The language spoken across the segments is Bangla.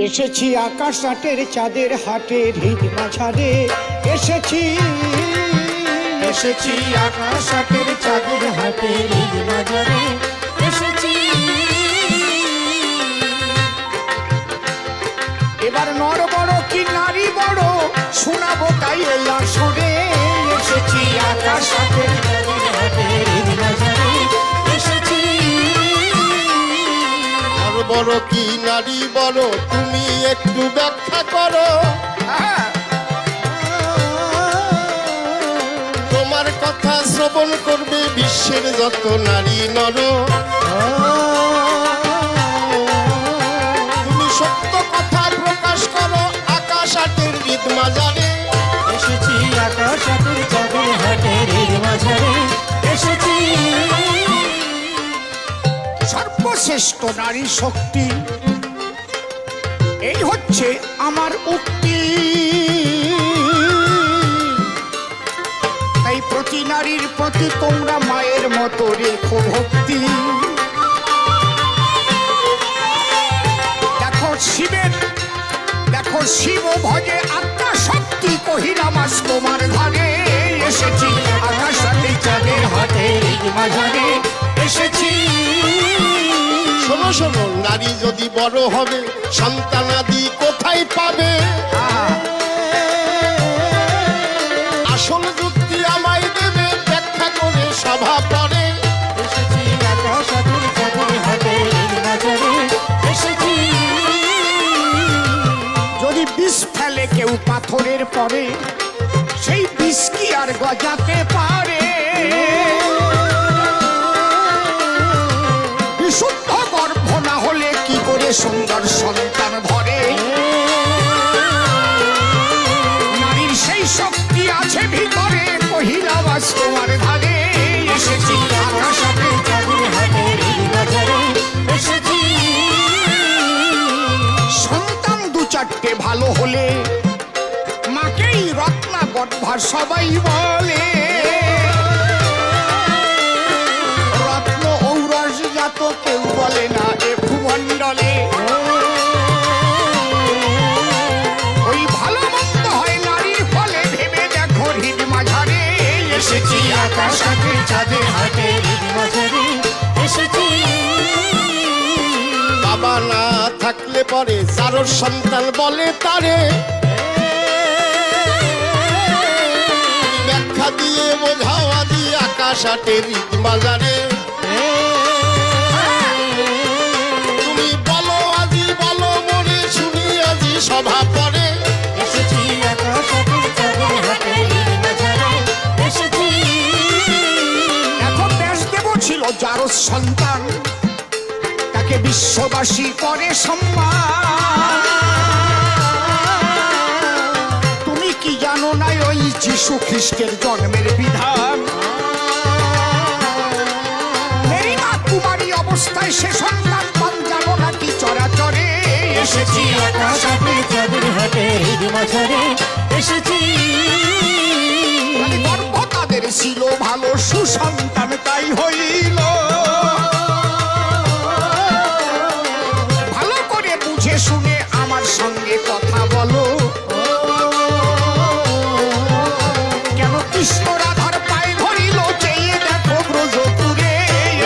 এসেছি আকাশ রাতের চাঁদের হাটে হৃদ মাঝারে এসেছি এসেছি আকাশ রাতের চাঁদের হাটে হৃদ মাঝারে এসেছি। এবার নর বড় কি নারী বড় শোনাবো তাই এই আসরে এসেছি আকাশ রাতের চাঁদের হাটে হৃদ মাঝারে এসেছি। আর বড় কি নারী বড় তুমি একটু ব্যাখ্যা করো। তোমার কথা শ্রবণ করবে বিশ্বের যত নারী নর। তুমি সত্য কথা প্রকাশ করো আকাশ হাটের হৃদ মাঝারে এসেছি আকাশ রাতের চাঁদের হাটে হৃদ মাঝারে এসেছি। সর্বশ্রেষ্ঠ নারী শক্তি এই হচ্ছে আমার উক্তি। তাই প্রতি নারীর প্রতি তোমরা মায়ের মতো রেখো ভক্তি। দেখো শিব ভজে আত্মা শক্তি কহিলাম আজ তোমার ঘরে এসেছি আকাশ রাতে চাঁদের হাটে হৃদ মাঝারে এসেছি। শোনো শোনো নারী যদি বড় হবে সন্তানাদি কোথায় পাবে। আসল যুক্তি আমায় দেবে ব্যাখ্যা করে সভা পড়ে। এসেছি আকাশ রাতের চাঁদের হাটে হৃদ মাঝারে এসেছি। যদি বিষ ফেলে কেউ পাথরের পরে সেই বিষ কি আর গজাতে পারে। বিশুদ্ধ গর্ভ না হলে কি করে সুন্দর সন্তান ধরে। নারীর সেই শক্তি আছে ভিতরে কহিলাম আজ তোমার ধারে এসেছি আকাশ রাতের চাঁদের হাটে হৃদ মাঝারে এসেছি। সন্তান দু চারটে ভালো হলে মাকেই রত্না গর্ভার সবাই বলে। রত্ন ঔরস জাত কেউ বলে না এ ভূমণ্ডলে। ওই ভালো মন্দ হয় নারীর ফলে ভেবে দেখো হৃদ মাঝারে এসেছি আকাশ রাতের চাঁদের হাটে হৃদ মাঝারে এসেছি। বাবা না থাকলে পরে চারোর সন্তান বলে তারে। ব্যাখ্যা দিয়ে বোঝাও আজি আকাশ হাটের হৃদ মাঝারে। তুমি বলো আজি বলো মরে শুনি আজি সভা পড়ে। এসেছি আকাশ রাতের চাঁদের হাটে হৃদ মাঝারে এসেছি। এখন ব্যাসদেব ছিল যার সন্তান তাকে বিশ্ববাসী করে সম্মান। তুমি কি জানো না ওই যীশু খ্রিস্টের জন্মের বিধান। মেরি মা কুমারী অবস্থায় সে সন্তান পান জানো নাকি চরাচরে এসেছি আকাশ রাতের চাঁদের হাটে হৃদ মাঝারে এসেছি। গর্ভ তাদের ছিল ভালো সুসন্তান তাই হইল। ভালো করে বুঝে শুনে আমার সঙ্গে কথা বলো। কেন কৃষ্ণ রাধার পায়ে ধরিল চেয়ে দেখো ব্রজপুরে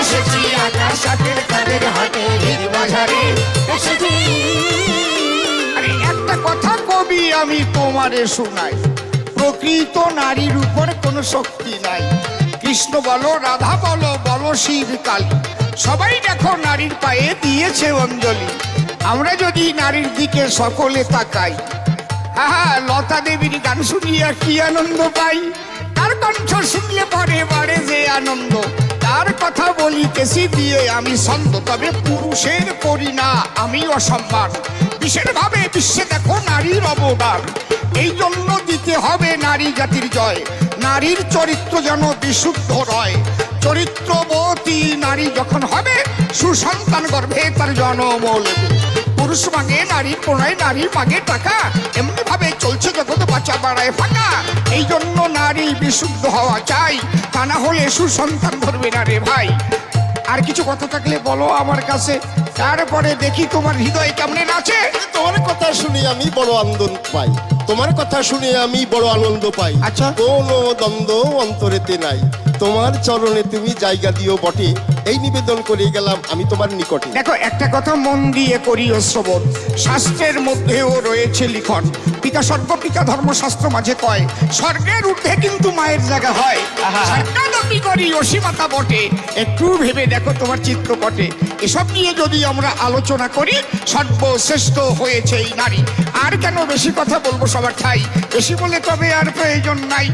এসেছি আকাশ রাতের চাঁদের হাটে হৃদ মাঝারে এসেছি। আরে একটা কথা কবি আমি তোমারে শোনাই। প্রকৃত নারীর উপর কোনো শক্তি নাই। কৃষ্ণ বলো রাধা বলো বলো শিব কালী সবাই দেখো নারীর পায়ে দিয়েছে অঞ্জলি। আমরা যদি নারীর দিকে সকলে তাকাই লতা দেবীর গান শুনিয়া কি আনন্দ পাই। তার কণ্ঠ শুনলে পরে বাড়ে যে আনন্দ। তার কথা বলিতেছি দিয়ে আমি ছন্দ তবে পুরুষের করি না আমি অসম্মান। বিশেষ ভাবে বিশ্বে দেখো নারীর অবদান। এই জন্য দিতে হবে নারী জাতির জয়। নারীর চরিত্র যেন বিশুদ্ধ রয়। চরিত্রবতী নারী যখন হবে সুসন্তান গর্ভে তার জন্ম লেবে। পুরুষ মাগে নারীর প্রণয় নারীর মাগে টাকা এমনি ভাবে চলছে জগৎ বাঁচা বাড়ায় ফাঁকা। এই জন্য নারী বিশুদ্ধ হওয়া চাই তা না হলে সুসন্তান ধরবে না রে ভাই। আর কিছু কথা থাকলে বলো আমার কাছে, তারপরে দেখি তোমার হৃদয় কেমনে নাচে। তোমার শুনে আমি বড় আনন্দ পাই, তোমার কথা শুনে আমি বড় আনন্দ পাই। আচ্ছা। কোনো দ্বন্দ্ব অন্তরেতে নাই, তোমার চরণে তুমি জায়গা দিও বটে, এই নিবেদন করে গেলাম আমি তোমার নিকটে। দেখো, একটা কথা মন দিয়ে করিও শ্রবণ, শাস্ত্রের মধ্যেও রয়েছে লিখন, পিতা স্বর্গ পিতা ধর্মশাস্ত্র মাঝে কয়, স্বর্গের ঊর্ধ্বে কিন্তু মায়ের জায়গা হয়। স্বর্গাদপি করি অসীমাতা বটে, একটু ভেবে দেখো তোমার চিত্রপটে। এসব নিয়ে যদি আমরা আলোচনা করি, সর্বশ্রেষ্ঠ হয়েছে এই নারী। আর কেন বেশি কথা বলবো, সবার ঠাই বেশি বলে তবে আর প্রয়োজন নাই।